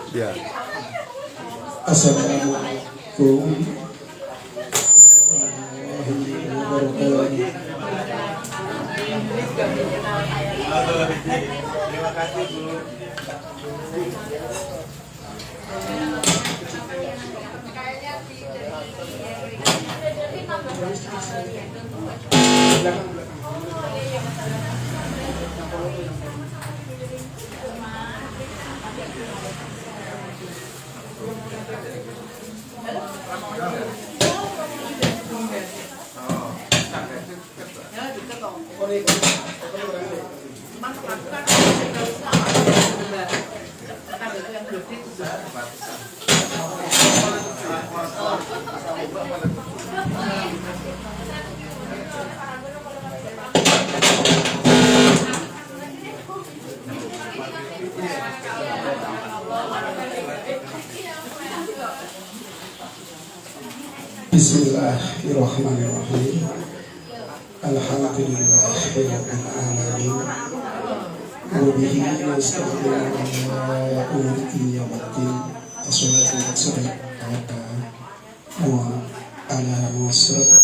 Ya. Assalamualaikum Terima kasih Bu. Bismillahirrahmanirrahim. Alhamdulillahirabbil alamin. Wa bihi nasta'inu ala umuri yawmiddin. Assalatu wassalamu ala rasulillah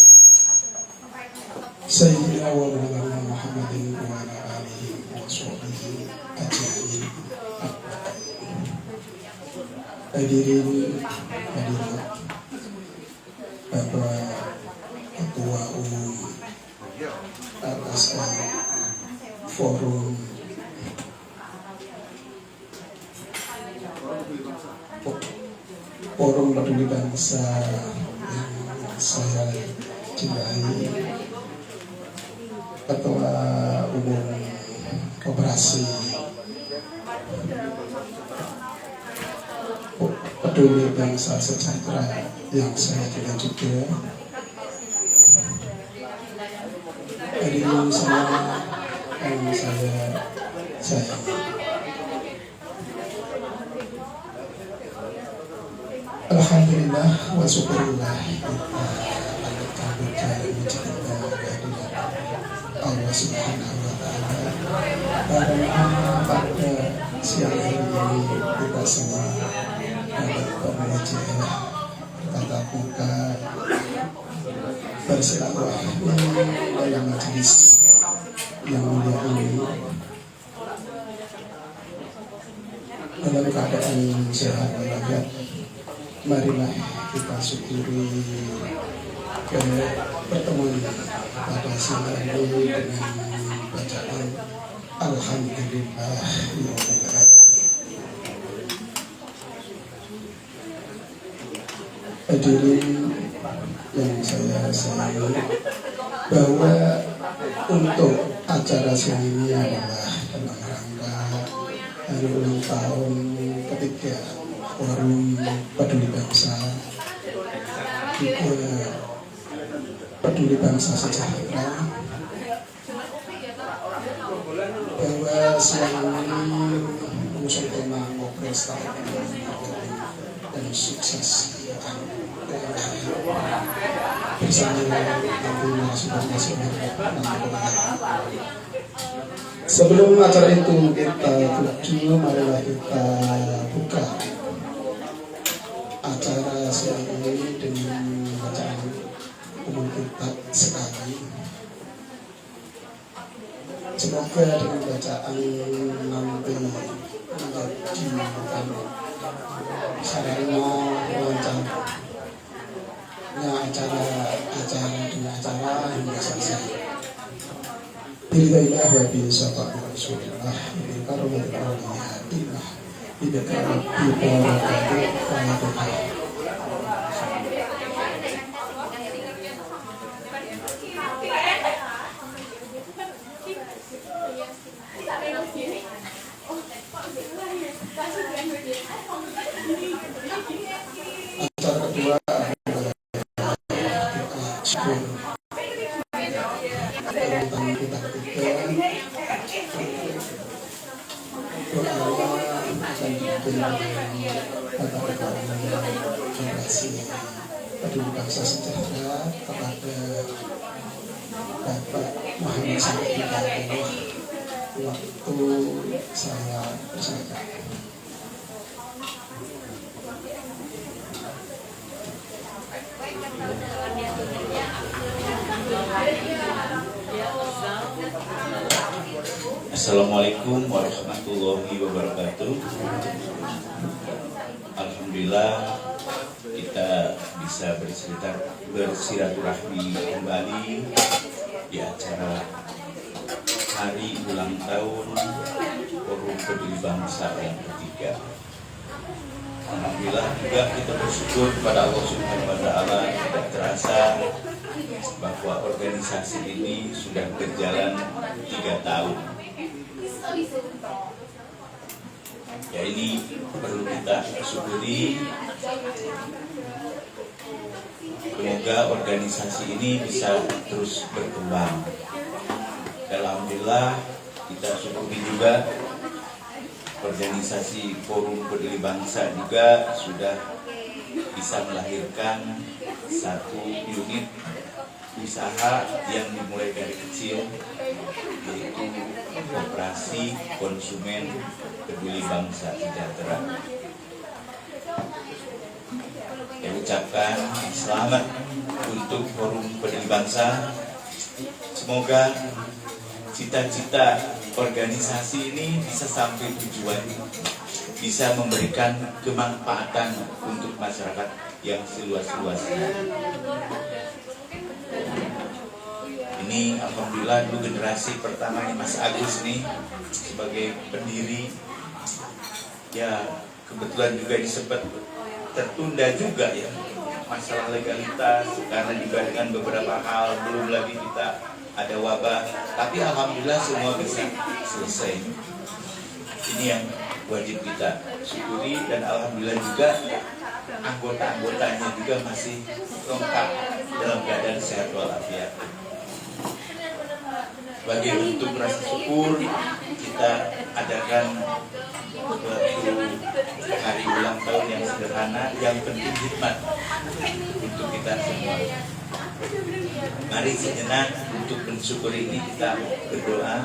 sayyidina wa maulana Muhammadin wa ala alihi wa sahbihi ajma'in. Hadirin hadirat, Bapak Ketua Umum LSM Forum Peduli Bangsa yang saya cintai, Ketua Umum Koperasi Peduli Bangsa Sejahtera yang saya cintai juga, hadirin semua yang saya sayangi. Alhamdulillah wa syukurillah, kita lanjutkan berjalan mencintai kehadiran Allah Subhanahu wa Ta'ala. Karena pada siang hari ini kita semua dapat bermujahadah tatap muka bersilaturahmi dalam majelis yang mulia ini dalam keadaan sehat walafiat. Marilah kita syukuri ke pertemuan pada siang hari ini dengan bacaan Alhamdulillah Rabbil Alamin. Hadirin yang saya sayangi, bahwa untuk acara siang ini adalah dalam rangka hari ulang tahun ketiga Forum Peduli Bangsa, Peduli Bangsa Sejahtera, bahwa siang ini mengusung tema ngobrol setahun dan sukses bersama nanti narasumber. Sebelum acara itu kita tuju, marilah kita buka acara siang ini dengan bacaan umum kitab sekali. Semoga dengan bacaan nanti menjadi sarana lancarnya acara hingga selesai. Bilillah wa bi sabab Rasulullah ini karomah awliyatillah bidakar bibarakatuh fayadullah. Acara kedua Peduli Bangsa Sejahtera kepada Bapak Muhammad Salih Hidayatullah waktu saya persilakan. Assalamualaikum warahmatullahi wabarakatuh. Alhamdulillah kita bisa bersiraturahmi kembali di acara hari ulang tahun Forum Peduli Bangsa yang ketiga. Alhamdulillah juga kita bersyukur kepada Allah Subhanahu wa Ta'ala, tidak terasa bahwa organisasi ini sudah berjalan 3 tahun. Ya, ini perlu kita syukuri. Semoga organisasi ini bisa terus berkembang. Alhamdulillah kita syukuri juga organisasi Forum Peduli Bangsa juga sudah bisa melahirkan satu unit usaha yang dimulai dari kecil, yaitu Koperasi Konsumen Peduli Bangsa Sejahtera. Saya ucapkan selamat untuk Forum Peduli Bangsa. Semoga cita-cita organisasi ini bisa sampai tujuan, bisa memberikan kemanfaatan untuk masyarakat yang seluas-luasnya. Ini alhamdulillah dulu generasi pertama ini Mas Agus nih sebagai pendiri. Ya, kebetulan juga sempat tertunda juga ya masalah legalitas karena juga dengan beberapa hal, belum lagi kita ada wabah, tapi alhamdulillah semua bisa selesai. Ini yang wajib kita syukuri, dan alhamdulillah juga anggota-anggotanya juga masih lengkap dalam keadaan sehat walafiat. Sebagai bentuk rasa syukur, kita adakan suatu hari ulang tahun yang sederhana, yang penting hikmat untuk kita semua. Mari sejenak untuk mensyukuri ini kita berdoa.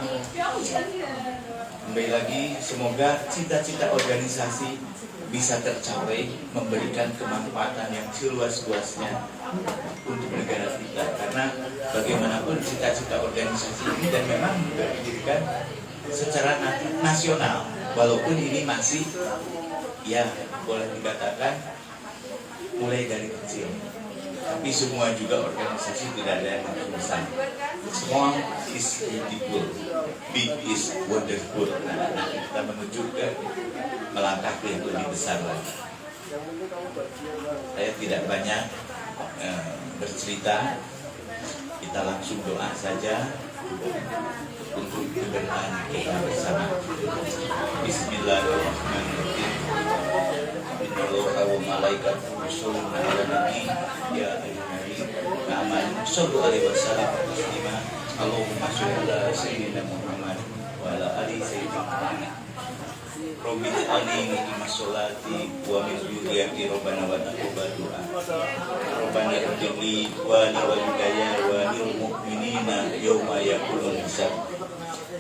Kembali lagi, semoga cita-cita organisasi bisa tercapai, memberikan kemanfaatan yang seluas-luasnya untuk negara kita. Karena bagaimanapun cita-cita organisasi ini dan memang juga didirikan secara nasional, walaupun ini masih, ya boleh dikatakan mulai dari kecil. Tapi semua juga organisasi tidak ada yang besar. Small is beautiful, big is wonderful. Nah, kita menuju ke melangkah ke yang lebih besar lagi. Saya tidak banyak bercerita, kita langsung doa saja untuk keberkahan kita bersama. Bismillahirrahmanirrahim. Innallaha wa malaikatahu yusholluna 'alan nabi ya ayyuhallazina amanu shollu 'alaihi wa sallimu taslima. Allahumma sholli 'ala sayyidina Muhammad wa 'ala ali sayyidina Muhammad. Rabbi ij'alni muqimas sholati wa min dzurriyyati rabbana wa taqabbal du'a. Rabbana ighfirli wa li walidayya wa lil mu'minina yauma yaqumul hisab.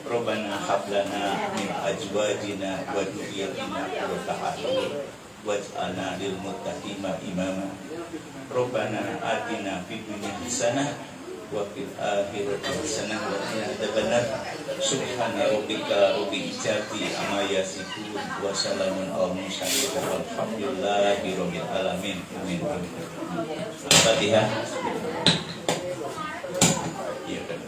Rabbana hab lana min azwajina wa dhurriyyatina qurrata a'yun waj'alna lil muttaqina imama. Rabbana atina fid dunya hasanah wa fil akhirati hasanah wa qina adzabannar. Subhana rabbika rabbil izzati amma yasifun wa salamun alal mursalin walhamdulillahi rabbil alamin. Amin. Al-Fatihah. Ya kan.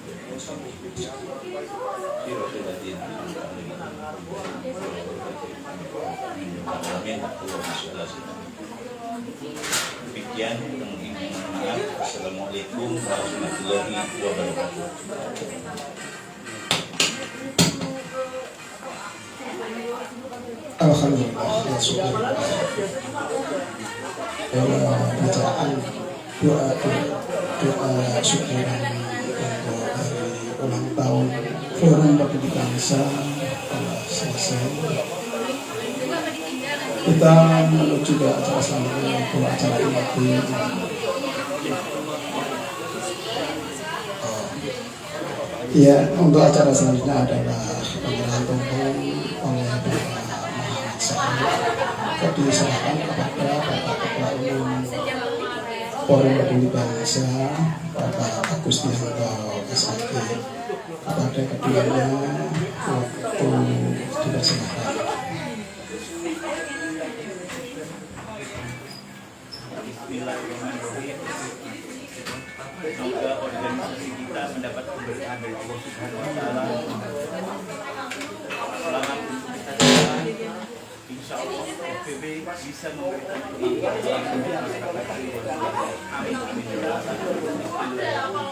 Demikian, maaf. Assalamualaikum warahmatullahi wabarakatuh. Alhamdulillah, ya syukur. Bacaan doa syukuran untuk hari ulang tahun Forum Peduli Bangsa telah selesai. Kita menuju ke acara selanjutnya, yaitu acara inti. Ya, untuk acara selanjutnya adalah pemilihan tumpeng oleh Bapak Muhammad Said. Kok diserahkan kepada Bapak Ketua Umum Forum Peduli Bangsa, Bapak Agustianto SAG. Kepada keduanya waktu dipersilakan. Bismillahirrahmanirrahim. Semoga organisasi kita mendapat keberkahan dari Allah Subhanahu wa Ta'ala. Selamat kita semua. Insya Allah PB bisa memberikan kemanfaatan bagi masyarakat. Amin amin ya Allah.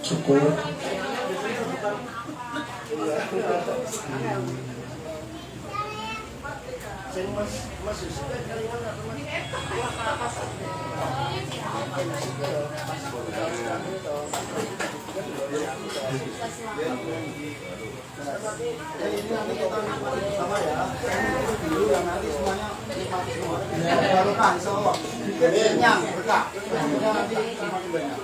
Cukup. Baru kan, so kenyang, berkah. Nanti semakin banyak.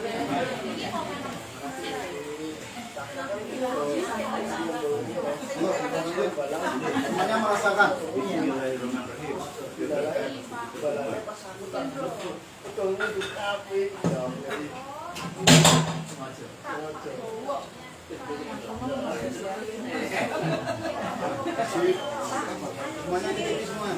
Semuanya merasakan. Semuanya di semua.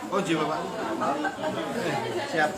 Oh, jiwa Pak. Siap.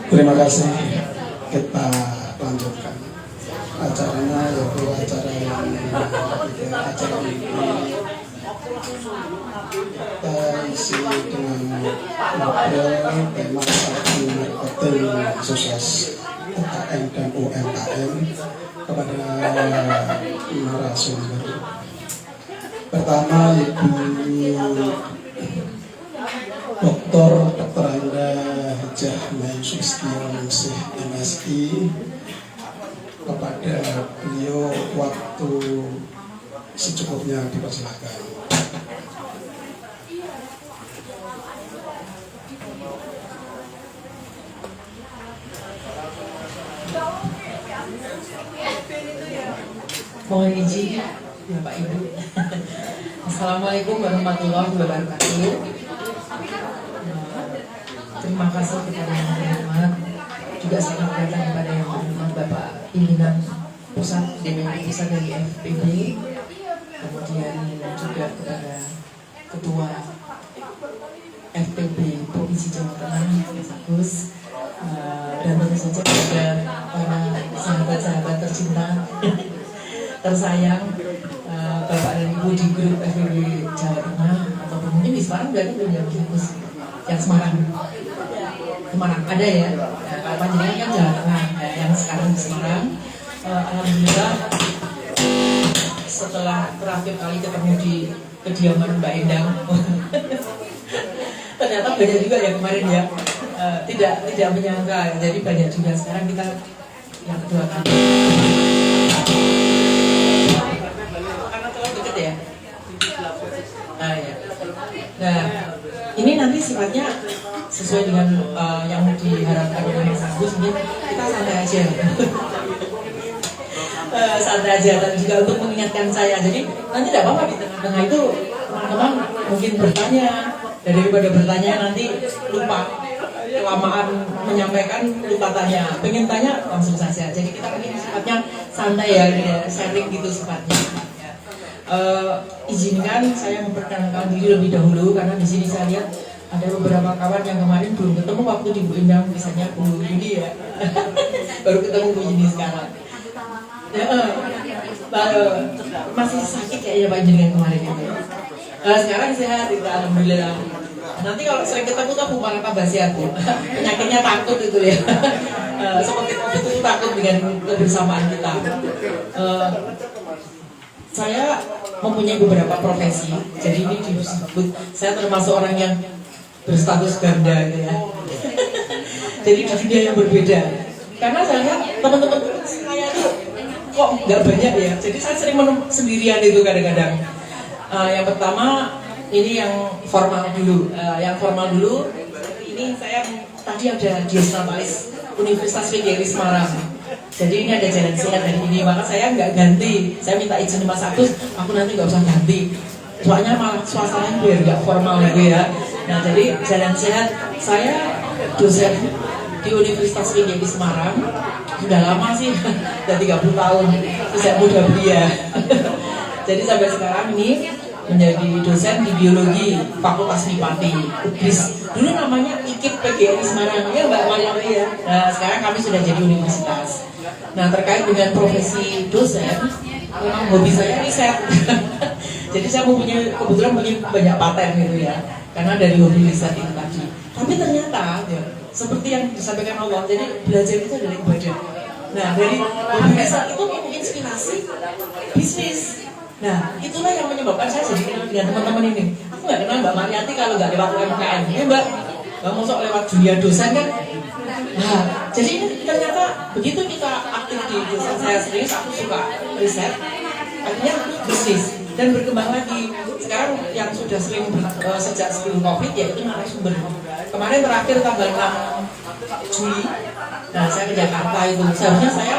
Terima kasih. Kita lanjutkan acaranya, yaitu acara yang acara ini kita isi dengan ngobrol tema marketing sukses. UKM dan UMKM kepada narasumber. Pertama Ibu Dr. Anda Hajah Mayustistioningsih MSI. Kepada beliau waktu secukupnya dipersilakan. Mohon izin Bapak Ibu. Assalamualaikum warahmatullahi wabarakatuh. Terima kasih kepada yang terhormat, juga selamat datang kepada yang terhormat Bapak Pimpinan Pusat DPD Pusat dari FPB, kemudian juga kepada Ketua FPB Provinsi Jawa Tengah Mas Agus, dan tentu saja kepada para sahabat-sahabat tercinta tersayang, Bapak dan Ibu di grup FPB Jawa Tengah, ataupun mungkin di Semarang berarti belum yang Agus, yang Semarang ada ya, kalau panjenengan kan Jawa Tengah, yang sekarang di Semarang. Alhamdulillah setelah terakhir kali ketemu di kediaman Mbak Endang ternyata banyak juga ya kemarin ya, tidak menyangka, jadi banyak juga. Sekarang kita yang kedua kali karena terlalu dekat ya. Nah ini nanti sifatnya sesuai dengan yang diharapkan oleh Mas Agus, mungkin kita santai aja. Santai aja, dan juga untuk mengingatkan saya. Jadi nanti tidak apa-apa di tengah-tengah itu teman-teman mungkin bertanya, daripada bertanya nanti lupa, kelamaan menyampaikan lupa tanya. Pengen tanya langsung saja. Jadi kita ini sifatnya santai ya, sharing gitu sifatnya. Izinkan saya memperkenalkan diri lebih dahulu, karena di sini saya lihat ada beberapa kawan yang kemarin belum ketemu waktu di Bu Endang, misalnya Bu Yuni ya. Baru ketemu Bu Yuni sekarang. Masih sakit kayaknya Pak Jenengan kemarin itu. Sekarang sehat, alhamdulillah. Nanti kalau sering ketemu tuh aku malah tambah sehat Bu. Penyakitnya takut itu ya. Seperti COVID itu takut dengan kebersamaan kita. Saya mempunyai beberapa profesi, jadi ini disebut saya termasuk orang yang berstatus ganda gitu ya. Jadi di dunia yang berbeda. Karena saya lihat teman-teman saya itu kok nggak banyak ya. Jadi saya sering sendirian itu kadang-kadang. Yang pertama ini yang formal dulu. Yang formal dulu ini saya tadi ada di Nampalis Universitas PGRI Semarang. Jadi ini ada jalan sehat dari ini, maka saya nggak ganti. Saya minta izin Mas Agus, aku nanti nggak usah ganti. Soalnya malah suasananya biar nggak formal gitu ya. Nah jadi jalan sehat, saya dosen di Universitas PGRI Semarang. Sudah lama sih, sudah 30 tahun, sejak muda belia. Jadi sampai sekarang ini menjadi dosen di biologi Fakultas Nipati UGRIS. Dulu namanya IKIP PGRI Semarang ya Mbak Mariamri ya. Nah sekarang kami sudah jadi universitas. Nah terkait dengan profesi dosen, memang hobi saya riset. Jadi saya kebetulan punya banyak paten gitu ya, karena dari hobi riset itu tadi. Tapi ternyata ya, seperti yang disampaikan Allah, jadi belajar itu adalah ibadah. Nah dari hobi riset itu menginspirasi bisnis. Nah itulah yang menyebabkan saya jadi kenal dengan teman-teman ini. Aku nggak kenal Mbak Mariati kalau nggak lewat UMKM. Ya Mbak masuk lewat dunia dosen kan. Nah jadi ini ternyata begitu kita aktif di dosen, saya sendiri aku suka riset, akhirnya bisnis dan berkembang lagi. Sekarang yang sudah sering sejak sebelum COVID yaitu narasumber. Kemarin terakhir tanggal 6 Juli, nah saya ke Jakarta itu. Seharusnya saya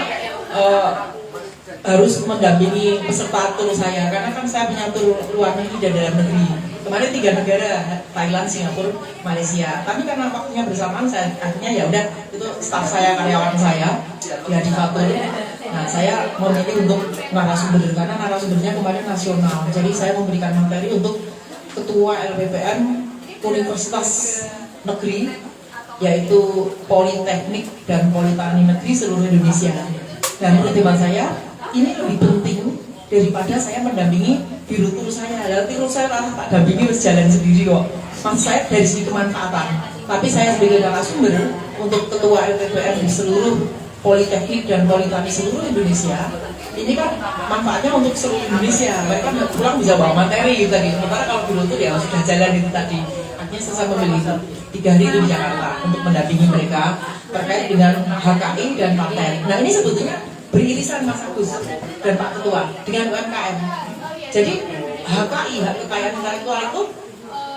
harus mendampingi peserta tur saya, karena kan saya punya tur luar negeri dan dalam negeri. Kemarin 3 negara, Thailand, Singapura, Malaysia. Tapi karena waktunya bersamaan, saya akhirnya ya udah itu staf saya, karyawan saya ya diatur. Nah saya memilih untuk narasumber, karena narasumbernya kemarin nasional. Jadi saya memberikan materi untuk ketua LPPN Universitas Negeri, yaitu Politeknik dan Politeknik Negeri seluruh Indonesia. Dan menurut teman saya ini lebih penting daripada saya mendampingi biru tur saya. Lalu biru saya tak dampingi harus jalan sendiri kok. Maksud saya dari segi kemanfaatan. Tapi saya sebagai narasumber untuk ketua LPPN di seluruh politeknik dan politeknik seluruh Indonesia, ini kan manfaatnya untuk seluruh Indonesia. Mereka pulang bisa bawa materi gitu tadi. Sementara kalau dulu tuh ya sudah jalan itu tadi. Artinya saya memilih 3 hari itu di Jakarta untuk mendampingi mereka terkait dengan HKI dan materi. Nah ini sebetulnya beririsan Mas Agus dan Pak Ketua dengan UMKM. Jadi HKI, hak kekayaan intelektual itu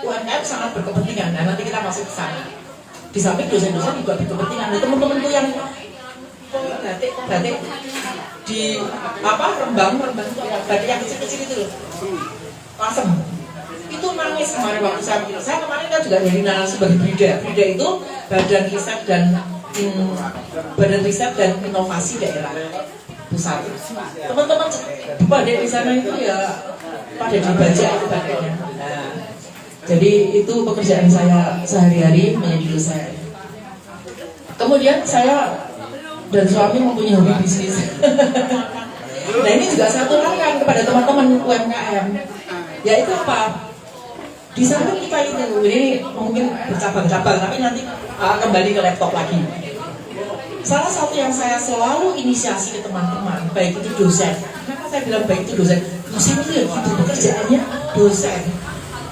UMKM sangat berkepentingan. Nah nanti kita masuk ke sana. Di samping dosen-dosen juga berkepentingan. Nah, teman-temanku yang batik di Rembang itu batik yang kecil-kecil itu loh, Lasem itu nangis kemarin waktu saya kemarin kan juga jadi narasumber BRIDA itu Badan Riset dan Inovasi Daerah Pusat. Teman-teman batik di sana itu ya pada dibaca itu batiknya. Nah, jadi itu pekerjaan saya sehari-hari menjadi dosen. Kemudian saya dan suami mempunyai hobi bisnis. Nah ini juga saya tularkan kepada teman-teman UMKM. Yaitu apa? Di sana kita ini mungkin bercabang-cabang, tapi nanti kembali ke laptop lagi. Salah satu yang saya selalu inisiasi ke teman-teman, baik itu dosen. Kenapa saya bilang baik itu dosen? Dosen itu ya gitu, pekerjaannya dosen.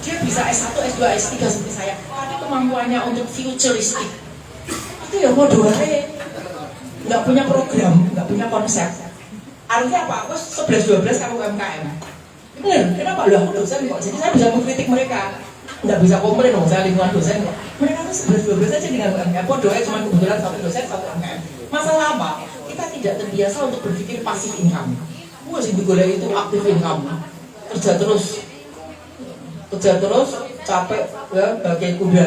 Dia bisa S1, S2, S3 seperti saya, tapi kemampuannya untuk futuristik itu ya mau doain. Nggak punya program, nggak punya konsep. Artinya apa? Aku 11-12 kamu UMKM. Bener, kenapa? Loh aku dosen kok, jadi saya bisa mengkritik mereka. Nggak bisa komplain dong, saya lingkungan dosen kok. Mereka tuh 11-12 aja dengan UMKM. Doanya cuma kebetulan satu dosen, satu UMKM. Masalah apa? Kita tidak terbiasa untuk berpikir pasif income. Wah sih digolek itu aktif income. Kerja terus, capek, ya bagai kuda.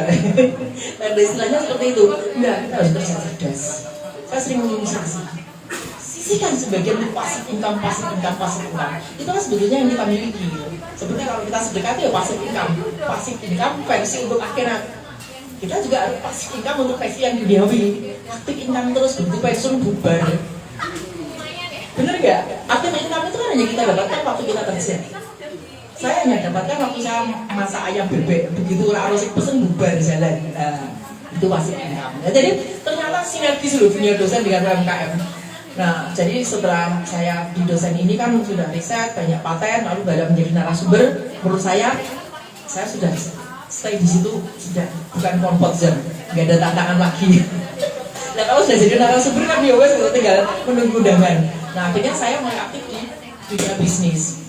Dan istilahnya seperti itu. Enggak, kita harus kerja cerdas. Saya sering menginisiasi. Sisihkan sebagian untuk pasif income. Itu kan sebetulnya yang kita miliki. Seperti kalau kita sedekah itu ya pasif income versi untuk akhirat. Kita juga ada pasif income untuk versi yang duniawi. Aktif income terus begitu pensiun bubar. Bener nggak? Aktif income itu kan hanya kita dapatkan waktu kita kerja. Saya hanya dapatkan waktu saya masak ayam bebek. Begitu orang harus pesen bubar jalan. Nah, itu pasif income. Nah, jadi ternyata sinergi seluruh dunia dosen dengan UMKM. Nah, jadi setelah saya di dosen ini kan sudah riset, banyak paten, lalu baru menjadi narasumber. Menurut saya sudah stay di situ, sudah bukan comfort zone, nggak ada tantangan lagi. Nah, kalau sudah jadi narasumber kan ya wes tinggal menunggu undangan. Nah, akhirnya saya mulai aktif di dunia bisnis.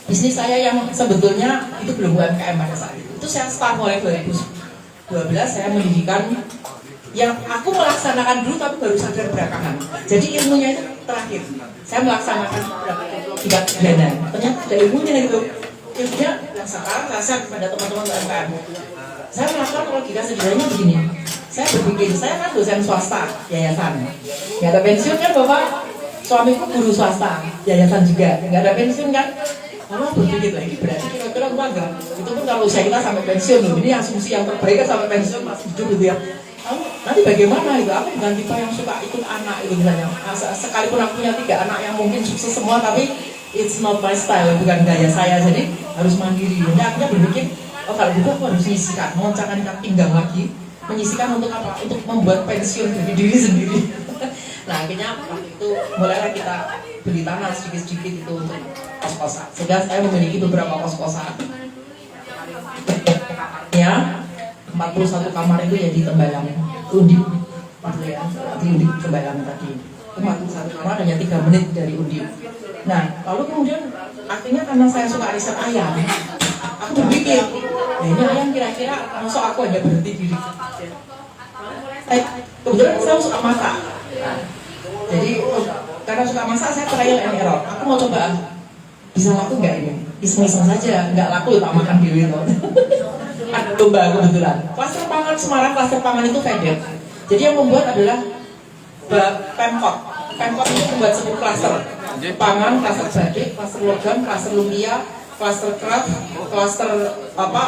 Bisnis saya yang sebetulnya itu belum UMKM pada saat itu saya start mulai 2012 saya mendirikan yang aku melaksanakan dulu tapi baru sadar belakangan. Jadi ilmunya itu terakhir. Saya melaksanakan tidak pidana. Ternyata ada ilmunya itu. Ilmunya yang sekarang saya kepada teman-teman UMKM. Saya melakukan logika sederhananya begini. Saya berpikir, saya kan dosen swasta, yayasan. Nggak ada pensiun kan Bapak? Suamiku guru swasta, yayasan juga. Nggak ada pensiun kan? Lalu berpikir lagi, berarti kira-kira enggak. Itu pun kalau usia kita sampai pensiun loh. Ini asumsi yang terbaik kan sampai pensiun masih hidup gitu ya. Lalu nanti bagaimana itu? Aku bukan tipe yang suka ikut anak itu misalnya. Sekalipun aku punya 3 anak yang mungkin sukses semua, tapi it's not my style, bukan gaya saya. Jadi harus mandiri. Jadi akhirnya berpikir, oh kalau gitu aku harus menyisikan, mengoncangkan ikat pinggang lagi. Menyisikan untuk apa? Untuk membuat pensiun dari diri sendiri. Nah akhirnya waktu itu mulailah kita beli tanah sedikit-sedikit itu untuk kos-kosan. Sehingga saya memiliki beberapa kos-kosan. Ya, 41 kamar itu ya di Tembalang, Undip, ya, di Undip Tembalang tadi. 41 kamar hanya 3 menit dari Undip. Nah, lalu kemudian akhirnya karena saya suka riset ayam, aku berpikir, nah ini ayam kira-kira masuk aku hanya berhenti di kebetulan saya suka masak. Jadi karena suka masak saya trial and error. Aku mau coba bisa laku nggak ini? Iseng-iseng saja, nggak laku tak makan diri loh. Ada lomba kebetulan. Klaster pangan Semarang, klaster pangan itu FEDER. Jadi yang membuat adalah Pemkot. Pemkot itu membuat 10 klaster. Pangan, klaster badik, klaster logam, klaster lumpia, klaster craft, klaster apa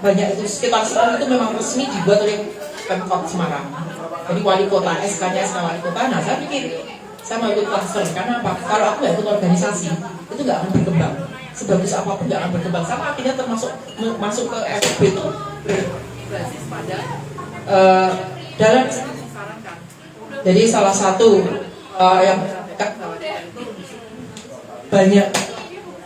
banyak itu sekitar 10 itu memang resmi dibuat oleh Pemkot Semarang. Jadi wali kota, SK-nya SK wali kota. Nah saya pikir saya mau ikut klaster karena apa? Kalau aku nggak ikut organisasi itu nggak akan berkembang. Sebagus apapun nggak akan berkembang. Sama akhirnya termasuk masuk ke FB itu berbasis pada dalam disarankan. Jadi salah satu yang banyak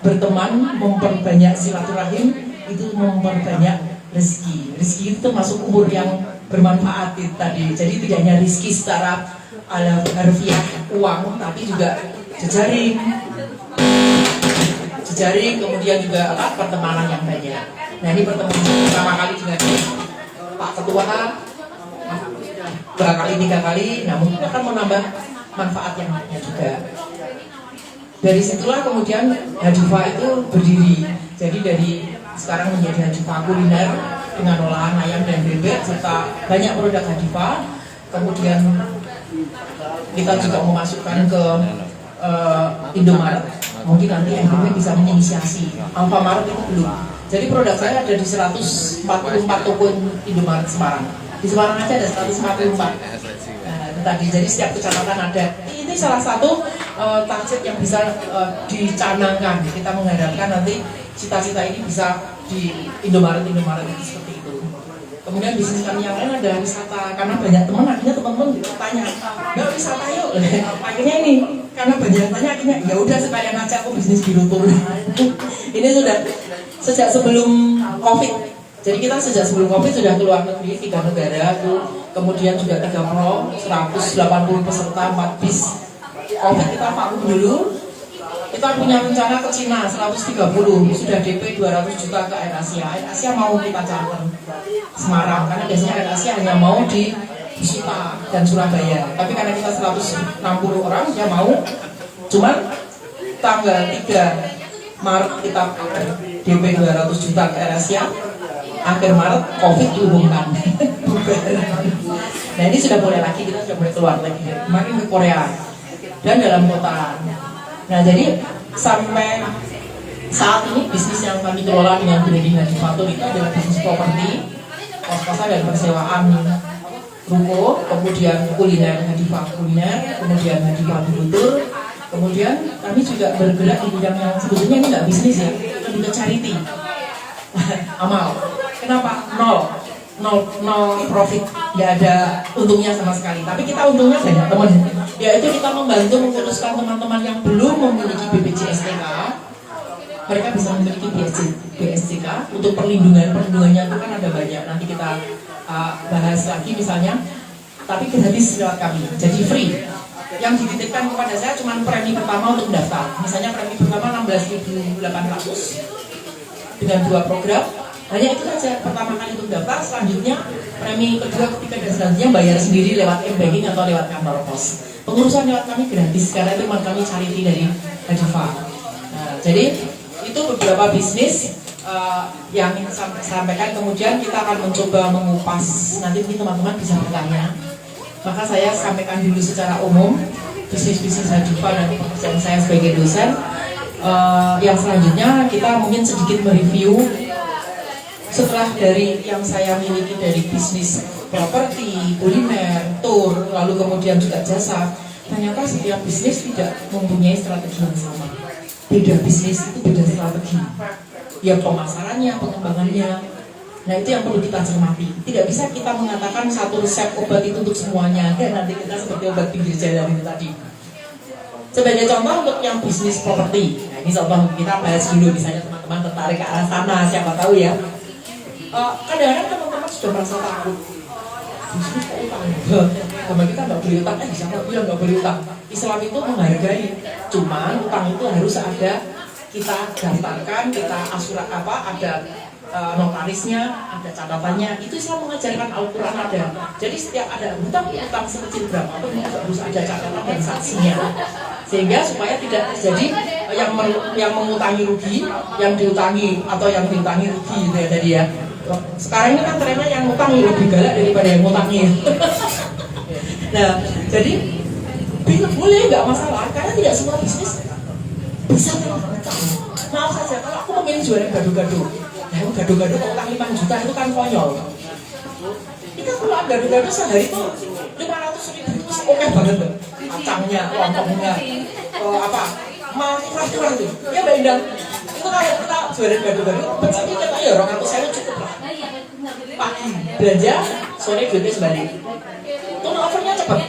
berteman, memperbanyak silaturahim, itu memperbanyak rezeki. Rezeki itu masuk umur yang bermanfaat tadi. Jadi tidak hanya rezeki secara harfiah uang, tapi juga jejaring, kemudian juga pertemanan yang banyak. Nah ini pertemuan pertama kali dengan Pak Ketua, 2 kali 3 kali, nah mungkin akan menambah manfaat yang lainnya juga. Dari situlah kemudian Hadifa itu berdiri. Jadi dari sekarang menjadi Hadifa kuliner dengan olahan ayam dan bebek serta banyak produk Hadifa. Kemudian kita juga memasukkan ke Indomaret. Mungkin nanti NKP bisa menginisiasi. Alfamart itu belum. Jadi produk saya ada di 144 toko Indomaret Semarang. Di Semarang aja ada 144. Tadi jadi setiap kecamatan ada. Ini salah satu target yang bisa dicanangkan. Kita mengharapkan nanti cita-cita ini bisa di Indomaret seperti itu. Kemudian bisnis kami yang lain ada wisata, karena banyak teman, akhirnya teman-teman tanya, nggak wisata yuk. Akhirnya ini karena banyak tanya, akhirnya ya udah sekalian aja aku bisnis biro tour. Ini sudah sejak sebelum COVID. Jadi kita sejak sebelum COVID sudah keluar negeri 3 negara, kemudian juga 3 pro, 180 peserta, 4 bis. COVID kita vakum dulu. Kita punya rencana ke Cina 130, sudah DP 200 juta ke Air Asia. Air Asia mau kita charter Semarang, karena biasanya Air Asia hanya mau di Suta dan Surabaya. Tapi karena kita 160 orang, dia mau. Cuman tanggal 3 Maret kita DP 200 juta ke Air Asia. Akhir Maret COVID diumumkan. Nah ini sudah mulai lagi, kita sudah mulai keluar lagi. Kemarin ke Korea dan dalam kota. Nah jadi sampai saat ini bisnis yang kami kelola dengan branding Hadifatur itu adalah bisnis properti, kos-kosan dan persewaan ruko, kemudian kuliner Hadifa kuliner, kemudian Hadifa Butur, kemudian kami juga bergerak di bidang yang sebetulnya ini nggak bisnis ya, lebih ke charity, amal. Kenapa? Nol profit, nggak ada untungnya sama sekali. Tapi kita untungnya banyak teman, yaitu kita membantu menguruskan teman-teman yang belum memiliki BPJS-TK. Mereka bisa memiliki BPJS-TK untuk perlindungannya itu kan ada banyak. Nanti kita bahas lagi misalnya, tapi gratis lewat kami, jadi free. Yang dititipkan kepada saya cuma premi pertama untuk daftar. Misalnya premi pertama 16.800 dengan 2 program. Hanya itu saja pertama kali untuk daftar, selanjutnya premi kedua, ketiga dan selanjutnya bayar sendiri lewat m-banking atau lewat kantor pos. Pengurusan lewat kami gratis karena itu memang kami charity dari Hadifa. Nah, jadi itu beberapa bisnis yang ingin saya sampaikan. Kemudian kita akan mencoba mengupas, nanti mungkin teman-teman bisa bertanya. Maka saya sampaikan dulu secara umum bisnis-bisnis Hadifa dan pekerjaan saya sebagai dosen. Yang selanjutnya kita mungkin sedikit mereview setelah dari yang saya miliki dari bisnis properti, kuliner, tour, lalu kemudian juga jasa. Ternyata setiap bisnis tidak mempunyai strategi yang sama. Beda bisnis itu beda strategi. Ya pemasarannya, pengembangannya. Nah itu yang perlu kita cermati. Tidak bisa kita mengatakan satu resep obat itu untuk semuanya. Dan nanti kita seperti obat pinggir jalan itu tadi. Sebagai contoh untuk yang bisnis properti. Nah ini contoh kita bahas dulu, misalnya teman-teman tertarik ke arah sana, siapa tahu ya. Kadang-kadang teman-teman sudah merasa takut. Bisnis kok utang? Sama kita nggak boleh utang, siapa bilang nggak boleh utang? Islam itu menghargai. Cuman utang itu harus ada, kita daftarkan, kita asurat ada notarisnya, ada catatannya. Itu Islam mengajarkan, Al-Quran ada. Jadi setiap ada utang sekecil berapapun harus ada catatan dan saksinya. Sehingga supaya tidak terjadi yang mengutangi rugi, yang diutangi atau yang diutangi rugi gitu ya tadi ya. Sekarang ini kan trennya yang ngutangi lebih galak daripada yang ngutangi. Nah, jadi boleh nggak masalah, karena tidak semua bisnis bisa terutang. Maaf saja, kalau aku memilih jualan gado-gado, nah gado-gado kalau utang 5 juta itu kan konyol. Kita keluar gado-gado sehari itu 500.000 itu oke banget loh. Kacangnya, lontongnya, murah-murah tuh. Ya Mbak Indah, itu kalau kita jualan gado-gado, pencetnya kita ya 200.000 cukup lah. Pagi belanja, sore duitnya sebalik. Turnovernya cepat.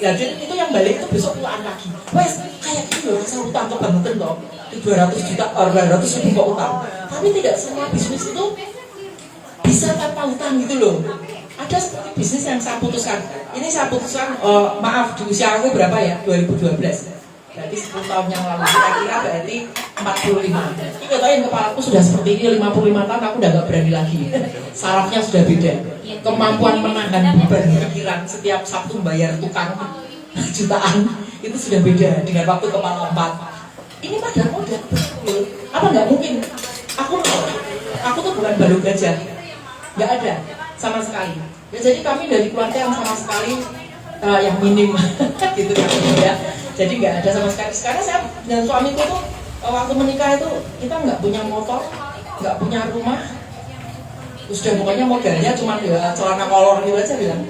Ya jadi itu yang balik itu besok pulang lagi. Wes kayak gitu loh, saya utang ke bank toh 200 juta or 200 ribu kok utang. Tapi tidak semua bisnis itu bisa tanpa utang gitu loh. Ada seperti bisnis yang saya putuskan. Ini saya putuskan, maaf di usia aku berapa ya? 2012. Berarti 10 tahun yang lalu, kira-kira berarti 45. Ini katanya kepalaku sudah seperti ini, 55 tahun aku udah gak berani lagi. Sarafnya sudah beda. Kemampuan menahan beban pikiran setiap Sabtu bayar tukang jutaan itu sudah beda dengan waktu kepala 4. Ini pada modal betul. Apa nggak mungkin? Aku tuh bukan balung gajah, nggak ada sama sekali. Ya, jadi kami dari keluarga yang sama sekali yang minim gitu kan ya. Jadi nggak ada sama sekali. Sekarang saya dan suamiku tuh waktu menikah itu kita nggak punya motor, nggak punya rumah. Sudah pokoknya modalnya cuma ya celana kolor gitu aja bilang.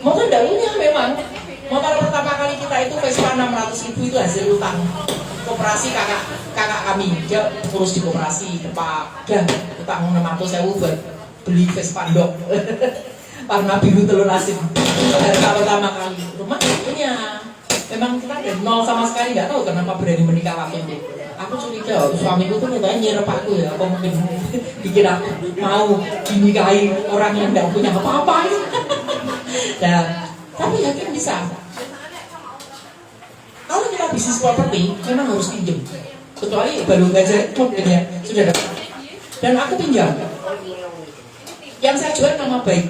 Motor nggak punya memang. Motor pertama kali kita itu Vespa 600.000 itu hasil utang. Koperasi kakak kami, dia urus di koperasi Depak, dan utang 600.000 buat beli Vespa dok. Warna biru telur asin. Harga pertama kali rumah punya. Memang kita dari nol sama sekali, nggak tahu kenapa berani menikah waktu itu. Aku curiga, suamiku tuh katanya nyerep aku ya, apa mungkin bikin aku mau dinikahi orang yang nggak punya apa-apa. Nah, tapi yakin bisa. Kalau kita bisnis properti, memang harus pinjam. Kecuali baru gajah modelnya sudah dapat. Dan aku pinjam. Yang saya jual nama baik.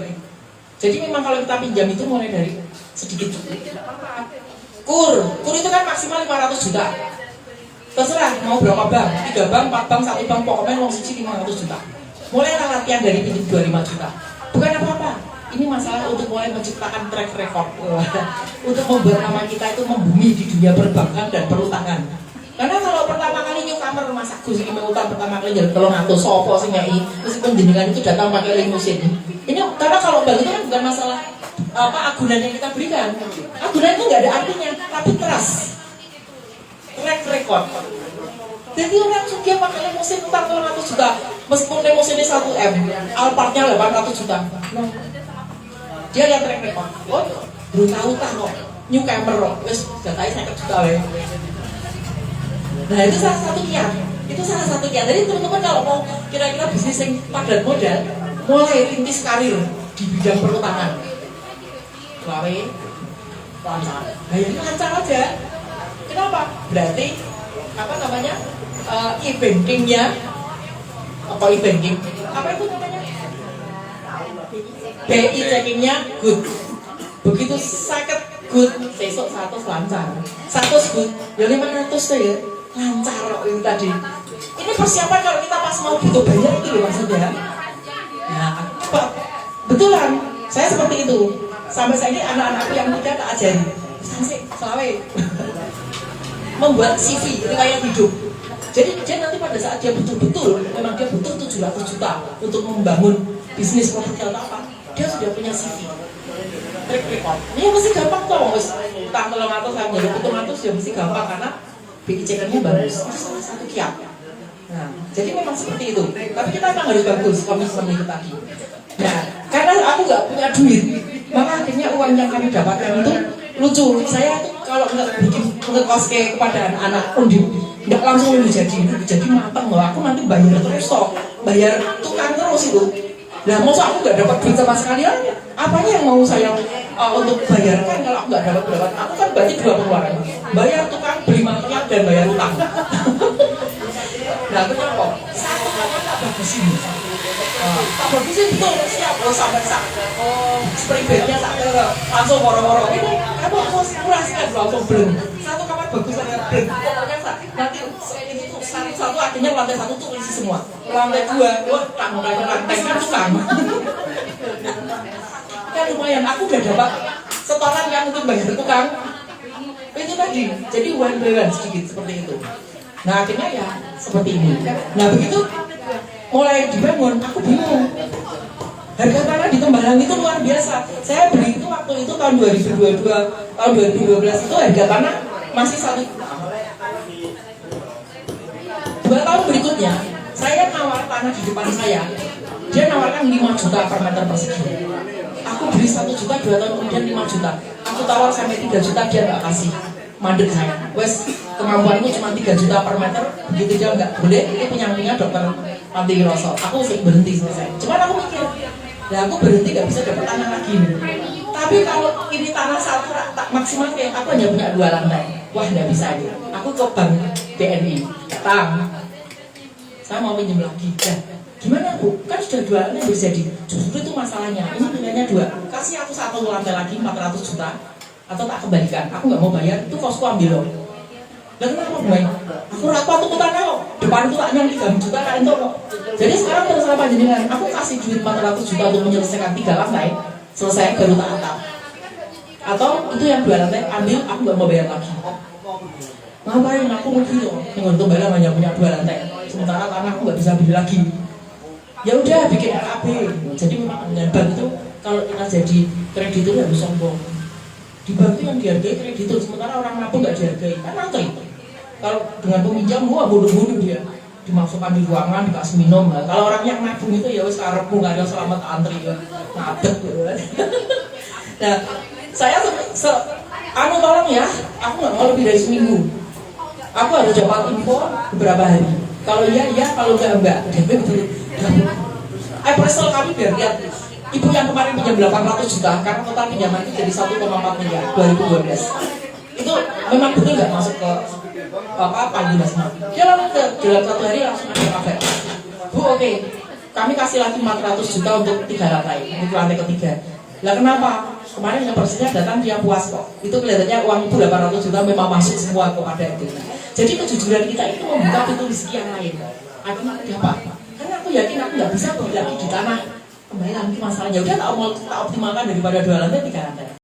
Jadi memang kalau kita pinjam itu mulai dari sedikit. Kur itu kan maksimal 500 juta. Terserah mau berapa bank, 3 bank, 4 bank, 1 bank, pokoknya uang suci 500 juta. Mulai latihan dari pinjam 25 juta. Bukan apa-apa. Ini masalah untuk mulai menciptakan track record. Untuk membuat nama kita itu membumi di dunia perbankan dan perhutangan. Karena kalau pertama kali newcomer rumah saku sih mau utang pertama kali jadi tolong atau sopo sih nyai, meskipun jenengan itu datang pakai limusin. Ini karena kalau bank itu kan bukan masalah agunan yang kita berikan. Agunan itu nggak ada artinya, tapi trust, track record. Jadi orang sugih pakai limusin utang 300 juta, meskipun limusinnya 1 M, Alphardnya 800 juta. Nah, dia lihat track record. Oh, belum tahu kok, newcomer kok, wes datanya 50 juta ya. Nah itu salah satu kiat. Jadi teman-teman kalau mau kira-kira bisnis yang padat modal, mulai rintis karir di bidang perhutangan. Lawe, lancar. Nah ini lancar aja. Kenapa? Berarti apa namanya? E-bankingnya apa e-banking? Apa itu namanya? BI checkingnya good. Begitu sakit good, besok 100 lancar. 100 good, ya 500 tuh ya. Lancar kok itu tadi. Ini persiapan kalau kita pas mau butuh bayar itu loh maksudnya. Nah, betulan saya seperti itu. Sampai saya ini anak-anakku yang muda tak ajari. Sih, selawe. Membuat CV riwayat hidup. Jadi dia nanti pada saat dia betul-betul memang dia butuh 700 juta untuk membangun bisnis properti atau apa, dia sudah punya CV. Track record. Ini mesti gampang toh, wis utang 300 saya jadi 700 ya mesti gampang karena BI-nya bagus, itu salah satu kiat. Nah, jadi memang seperti itu. Tapi kita memang harus bagus komitmen itu tadi. Nah, karena aku nggak punya duit, maka akhirnya uang yang kami dapatkan itu lucu. Saya tuh kalau nggak bikin ngekos kepada anak-anak undip, nggak langsung jadi matang loh. Aku nanti bayar terus toh, bayar tukang terus itu. Nah, masa aku nggak dapat duit sama sekali? Apanya yang mau saya untuk bayarkan kalau aku nggak dapat? Aku kan berarti 2 pengeluaran. Bayar tukang, beli material, dan bayar utang. Nah, kenapa? Satu kali tak bagusin. Tak bagusin betul, siap. Oh, sampai spring bednya langsung moro-moro. Ini kamu harus kurasikan langsung belum. Satu kamar bagus ada belum. Pokoknya nanti ini tuh satu akhirnya lantai 1 tuh isi semua. Lantai 2, wah, lantai kan tukang. Kan lumayan, aku udah dapat setoran yang untuk bayar tukang. Itu tadi, jadi one sedikit seperti itu. Nah akhirnya ya seperti ini. Nah begitu mulai dibangun, aku bingung. Harga tanah di Tembalang itu luar biasa. Saya beli itu waktu itu tahun 2022, tahun 2012 itu harga tanah masih 1. 2 tahun berikutnya, saya nawar tanah di depan saya. Dia nawarkan 5 juta per meter persegi. Aku beli 1 juta, 2 tahun kemudian 5 juta. Aku aku tawar sampai 3 juta dia nggak kasih, mandek saya. Wes kemampuanku cuma 3 juta per meter, begitu dia nggak boleh, ini punya dokter Panti Wiroso. Aku sih berhenti selesai. Cuman aku mikir, ya aku berhenti nggak bisa dapat tanah lagi. Tapi kalau ini tanah satu tak maksimal kayak aku hanya punya 2 lantai, wah nggak bisa aja. Aku ke bank BNI, datang, saya mau pinjam lagi. Ya, gimana Bu? Kan sudah 2 lantai jadi. Justru itu masalahnya. Ini pilihannya 2. Kasih aku 1 lantai lagi 400 juta atau tak kembalikan. Aku nggak mau bayar. Itu kosku ambil loh. Dan kenapa Boy? Aku rapat tuh tanah kok. Depan itu tak nyang 3 juta kan itu kok. Jadi sekarang terserah panjenengan. Aku kasih duit 400 juta untuk menyelesaikan 3 lantai. Selesai baru tak atap. Atau itu yang 2 lantai ambil. Aku nggak mau bayar lagi. Ngapain aku rugi loh. Yang untuk bayar hanya punya 2 lantai. Sementara tanah aku nggak bisa beli lagi. Ya udah bikin LKB. Jadi memang bank itu kalau kita jadi kreditur harus sombong. Di bank itu yang dihargai kreditur, sementara orang nabung nggak dihargai, kan antri. Kalau dengan peminjam, wah bodoh-bodoh dia dimasukkan di ruangan, dikasih minum. Nah, kalau orang yang nabung itu ya wes karepmu nggak ada selamat antri ya, ngadeg gitu. Nah, saya tolong ya, aku nggak mau lebih dari seminggu. Aku harus dapat info beberapa hari. Kalau iya, kalau enggak. Appraisal kami biar lihat. Ibu yang kemarin pinjam 800 juta, karena total pinjaman itu jadi 1,4 miliar 2012. Itu memang betul nggak masuk ke Panji Basma. Dia langsung dalam 1 hari langsung ada kabar. Bu, oke, kami kasih lagi 400 juta untuk 3 lantai, untuk lantai ketiga. Lah kenapa? Kemarin yang persisnya datang dia puas kok. Itu kelihatannya uang itu 800 juta memang masuk semua kepada itu. Jadi kejujuran kita itu membuka pintu rezeki yang lain. Akhirnya apa? Karena aku yakin aku nggak bisa beli lagi di tanah. Kembali lagi masalahnya, udah tak optimalkan daripada 2 lantai 3 lantai.